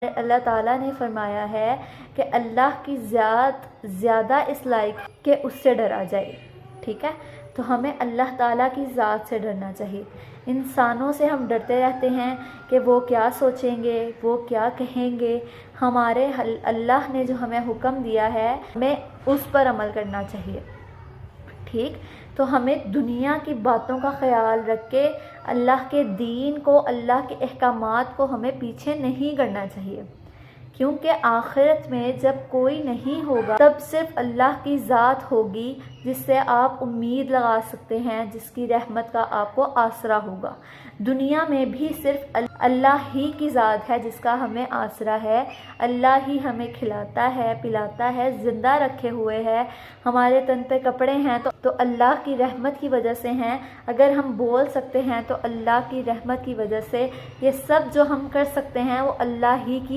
اللہ تعالیٰ نے فرمایا ہے کہ اللہ کی ذات زیادہ اس لائق کہ اس سے ڈرا جائے، ٹھیک ہے؟ تو ہمیں اللہ تعالیٰ کی ذات سے ڈرنا چاہیے۔ انسانوں سے ہم ڈرتے رہتے ہیں کہ وہ کیا سوچیں گے، وہ کیا کہیں گے۔ ہمارے اللہ نے جو ہمیں حکم دیا ہے ہمیں اس پر عمل کرنا چاہیے، ٹھیک؟ تو ہمیں دنیا کی باتوں کا خیال رکھ کے اللہ کے دین کو، اللہ کے احکامات کو ہمیں پیچھے نہیں کرنا چاہیے، کیونکہ آخرت میں جب کوئی نہیں ہوگا تب صرف اللہ کی ذات ہوگی جس سے آپ امید لگا سکتے ہیں، جس کی رحمت کا آپ کو آسرا ہوگا۔ دنیا میں بھی صرف اللہ ہی کی ذات ہے جس کا ہمیں آسرا ہے، اللہ ہی ہمیں کھلاتا ہے، پلاتا ہے، زندہ رکھے ہوئے ہے، ہمارے تن پہ کپڑے ہیں تو اللہ کی رحمت کی وجہ سے ہیں، اگر ہم بول سکتے ہیں تو اللہ کی رحمت کی وجہ سے، یہ سب جو ہم کر سکتے ہیں وہ اللہ ہی کی